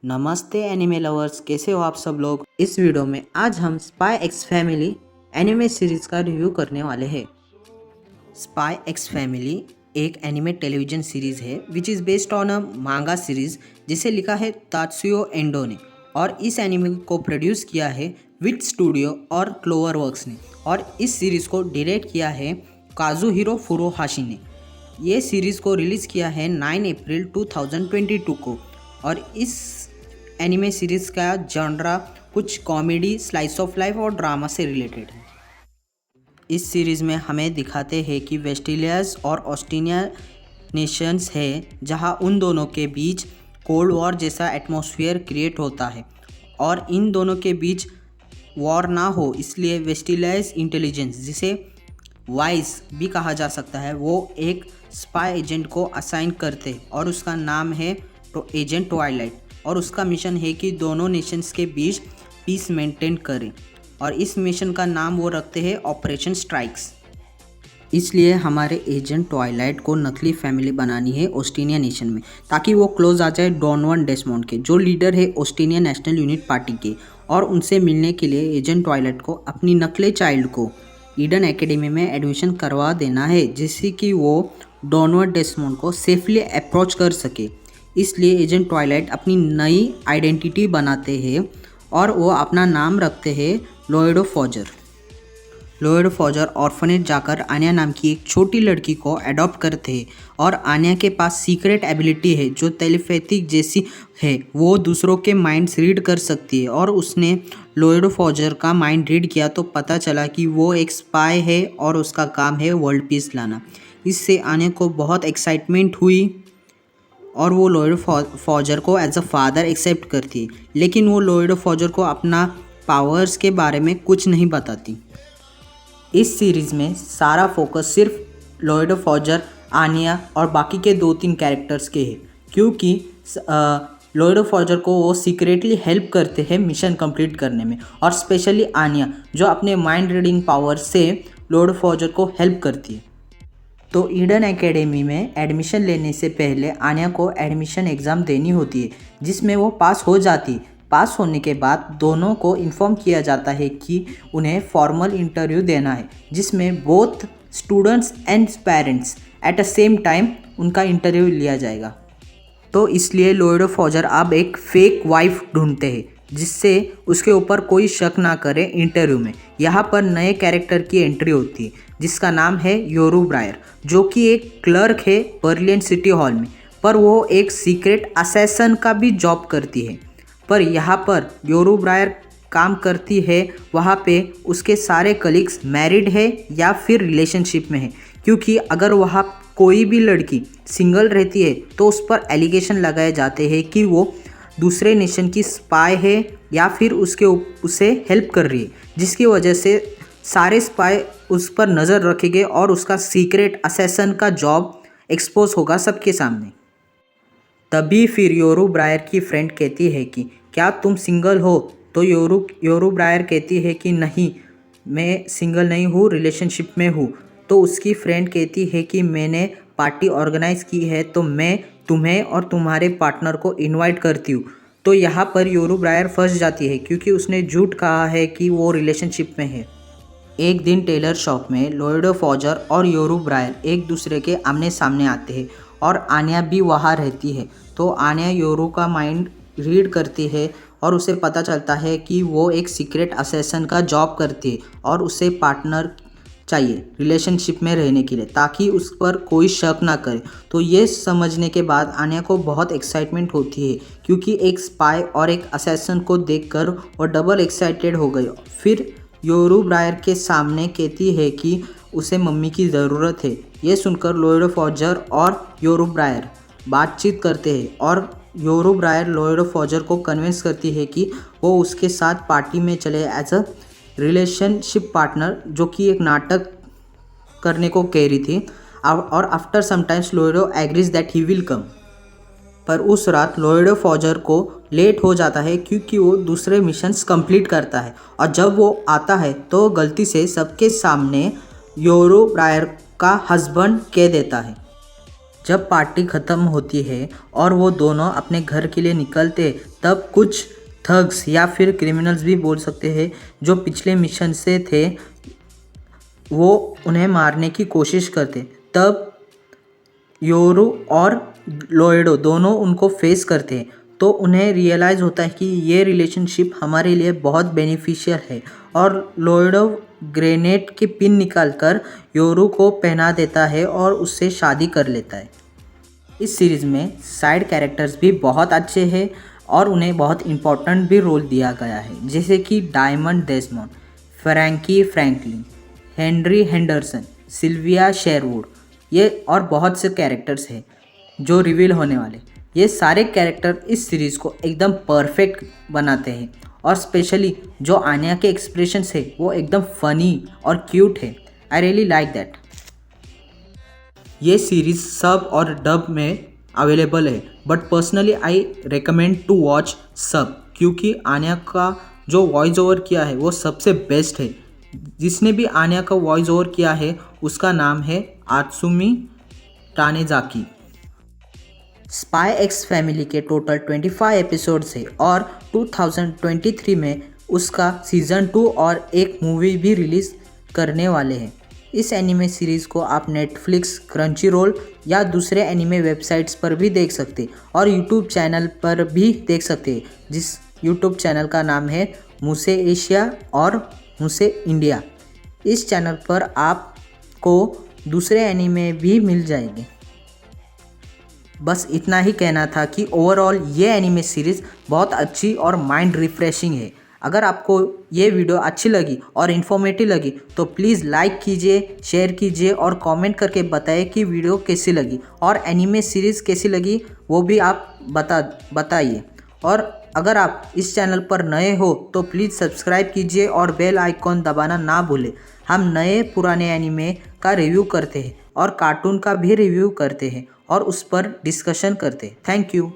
नमस्ते anime lovers, कैसे हो आप सब लोग। इस वीडियो में आज हम spy x family anime series का रिव्यू करने वाले हैं। स्पाई एक्स फैमिली एक एनिमे टेलीविजन सीरीज है which is based on a मांगा सीरीज जिसे लिखा है तात्सुयो एंडो ने, और इस एनिमे को प्रोड्यूस किया है विट स्टूडियो और क्लोवर वर्क्स ने, और इस सीरीज़ को डायरेक्ट किया है काजुहिरो फुरुहाशी ने। ये सीरीज़ को रिलीज़ किया है 9 अप्रैल 2022 को, और इस एनिमे सीरीज़ का जॉनरा कुछ कॉमेडी, स्लाइस ऑफ लाइफ और ड्रामा से रिलेटेड है। इस सीरीज़ में हमें दिखाते हैं कि वेस्टिलियास और ऑस्ट्रेलिया नेशंस है जहां उन दोनों के बीच कोल्ड वॉर जैसा एटमॉस्फेयर क्रिएट होता है, और इन दोनों के बीच वॉर ना हो इसलिए वेस्टिलियास इंटेलिजेंस, जिसे वाइस भी कहा जा सकता है, वो एक स्पाई एजेंट को असाइन करते हैं और उसका नाम है एजेंट ट्वाइलाइट, और उसका मिशन है कि दोनों नेशंस के बीच पीस मेंटेन करें, और इस मिशन का नाम वो रखते हैं ऑपरेशन स्ट्राइक्स। इसलिए हमारे एजेंट ट्वाइलाइट को नकली फैमिली बनानी है ऑस्ट्रेलिया नेशन में, ताकि वो क्लोज आ जाए डॉनवन डेस्मोंड के, जो लीडर है ऑस्ट्रेलिया नेशनल यूनिट पार्टी के, और उनसे मिलने के लिए एजेंट ट्वाइलाइट को अपनी नकली चाइल्ड को ईडन एकेडमी में एडमिशन करवा देना है, जिससे कि वो डॉनवन डेस्मोंड को सेफली अप्रोच कर सके। इसलिए एजेंट ट्वाइलाइट अपनी नई आइडेंटिटी बनाते हैं और वो अपना नाम रखते हैं लोएडो फॉजर। लोएडो फॉजर ऑर्फनेज जाकर आन्या नाम की एक छोटी लड़की को अडॉप्ट करते हैं, और आन्या के पास सीक्रेट एबिलिटी है जो टेलीपैथिक जैसी है, वो दूसरों के माइंड्स रीड कर सकती है, और उसने लोएडो फॉजर का माइंड रीड किया तो पता चला कि वो एक स्पाई है और उसका काम है वर्ल्ड पीस लाना। इससे आन्या को बहुत एक्साइटमेंट हुई और वो लोएडो फॉजर को एज अ फादर एक्सेप्ट करती है, लेकिन वो लोएडो फॉजर को अपना पावर्स के बारे में कुछ नहीं बताती। इस सीरीज़ में सारा फोकस सिर्फ लोएडो फॉजर, आन्या और बाकी के 2-3 कैरेक्टर्स के हैं, क्योंकि लोएडो फॉजर को वो सीक्रेटली हेल्प करते हैं मिशन कंप्लीट करने में, और स्पेशली आन्या जो अपने माइंड रीडिंग पावर से लोएडो फॉजर को हेल्प करती है। तो ईडन एकेडमी में एडमिशन लेने से पहले आन्या को एडमिशन एग्ज़ाम देनी होती है, जिसमें वो पास हो जाती है। पास होने के बाद दोनों को इन्फॉर्म किया जाता है कि उन्हें फॉर्मल इंटरव्यू देना है, जिसमें both students and parents at the same time उनका इंटरव्यू लिया जाएगा। तो इसलिए लोएडो फॉजर अब एक फेक वाइफ ढूंढते हैं जिससे उसके ऊपर कोई शक ना करे इंटरव्यू में। यहाँ पर नए कैरेक्टर की एंट्री होती है जिसका नाम है योरू ब्रायर, जो कि एक क्लर्क है बर्लिन सिटी हॉल में, पर वो एक सीक्रेट असैसन का भी जॉब करती है। पर यहाँ पर योरू ब्रायर काम करती है वहाँ पे उसके सारे कलीग्स मैरिड है या फिर रिलेशनशिप में है, क्योंकि अगर वहाँ कोई भी लड़की सिंगल रहती है तो उस पर एलिगेशन लगाए जाते हैं कि वो दूसरे नेशन की स्पाई है या फिर उसे हेल्प कर रही है, जिसकी वजह से सारे स्पाई उस पर नज़र रखेंगे और उसका सीक्रेट असैसन का जॉब एक्सपोज होगा सबके सामने। तभी फिर योरू ब्रायर की फ्रेंड कहती है कि क्या तुम सिंगल हो, तो योरू ब्रायर कहती है कि नहीं, मैं सिंगल नहीं हूँ, रिलेशनशिप में हूँ। तो उसकी फ्रेंड कहती है कि मैंने पार्टी ऑर्गेनाइज की है तो मैं तुम्हें और तुम्हारे पार्टनर को इनवाइट करती हूँ। तो यहाँ पर योरू ब्रायर फंस जाती है क्योंकि उसने झूठ कहा है कि वो रिलेशनशिप में है। एक दिन टेलर शॉप में लोएडो फॉजर और योरू ब्रायर एक दूसरे के आमने सामने आते हैं, और आन्या भी वहाँ रहती है। तो आन्या योरू का माइंड रीड करती है और उसे पता चलता है कि वो एक सीक्रेट असैसन का जॉब करती है और उसे पार्टनर चाहिए रिलेशनशिप में रहने के लिए, ताकि उस पर कोई शक ना करे। तो ये समझने के बाद आन्या को बहुत एक्साइटमेंट होती है, क्योंकि एक स्पाई और एक असैसन को देखकर वो डबल एक्साइटेड हो गई। फिर योरू ब्रायर के सामने कहती है कि उसे मम्मी की ज़रूरत है। ये सुनकर लोएडो फॉजर और योरू ब्रायर बातचीत करते हैं, और योरू ब्रायर लोएडो फॉजर को कन्विंस करती है कि वो उसके साथ पार्टी में चले एज अ रिलेशनशिप पार्टनर, जो कि एक नाटक करने को कह रही थी। और आफ्टर समटाइम्स लोएडो agrees that he will come. पर उस रात लोएडो फॉजर को लेट हो जाता है क्योंकि वो दूसरे मिशंस कंप्लीट करता है, और जब वो आता है तो गलती से सबके सामने योरू ब्रायर का हस्बैंड कह देता है। जब पार्टी ख़त्म होती है और वो दोनों अपने घर के लिए निकलते तब कुछ थग्स या फिर क्रिमिनल्स भी बोल सकते हैं जो पिछले मिशन से थे, वो उन्हें मारने की कोशिश करते। तब योरू और लोएडो दोनों उनको फेस करते हैं, तो उन्हें रियलाइज़ होता है कि ये रिलेशनशिप हमारे लिए बहुत बेनिफिशियल है, और लोएडो ग्रेनेड की पिन निकालकर योरू को पहना देता है और उससे शादी कर लेता है। इस सीरीज़ में साइड कैरेक्टर्स भी बहुत अच्छे हैं और उन्हें बहुत इम्पोर्टेंट भी रोल दिया गया है, जैसे कि Diamond Desmond, Frankie Franklin, Henry Henderson, Sylvia Sherwood, ये और बहुत से कैरेक्टर्स हैं जो रिवील होने वाले। ये सारे कैरेक्टर इस सीरीज़ को एकदम परफेक्ट बनाते हैं, और स्पेशली जो आन्या के एक्सप्रेशंस है वो एकदम फनी और क्यूट है। I really like that. ये सीरीज़ सब और डब में अवेलेबल है, but personally I recommend to watch sub, क्योंकि आन्या का जो वॉइस ओवर किया है वो सबसे बेस्ट है। जिसने भी आन्या का वॉइस ओवर किया है उसका नाम है आत्सुमी टानेजाकी। स्पाई एक्स फैमिली के टोटल 25 एपिसोड्स है और 2023 में उसका सीज़न 2 और एक मूवी भी रिलीज़ करने वाले हैं। इस एनिमे सीरीज़ को आप नेटफ्लिक्स, क्रंचीरोल या दूसरे एनिमे वेबसाइट्स पर भी देख सकते, और यूट्यूब चैनल पर भी देख सकते, जिस यूट्यूब चैनल का नाम है मुसे एशिया और मुसे इंडिया। इस चैनल पर आपको दूसरे एनिमे भी मिल जाएंगे। बस इतना ही कहना था कि ओवरऑल ये एनिमे सीरीज़ बहुत अच्छी और माइंड रिफ्रेशिंग है। अगर आपको ये वीडियो अच्छी लगी और इन्फॉर्मेटिव लगी तो प्लीज़ लाइक कीजिए, शेयर कीजिए और कमेंट करके बताइए कि वीडियो कैसी लगी और एनिमे सीरीज़ कैसी लगी, वो भी आप बताइए। और अगर आप इस चैनल पर नए हो तो प्लीज़ सब्सक्राइब कीजिए और बेल आइकॉन दबाना ना भूलें। हम नए पुराने एनिमे का रिव्यू करते हैं और कार्टून का भी रिव्यू करते हैं और उस पर डिस्कशन करते हैं। Thank you.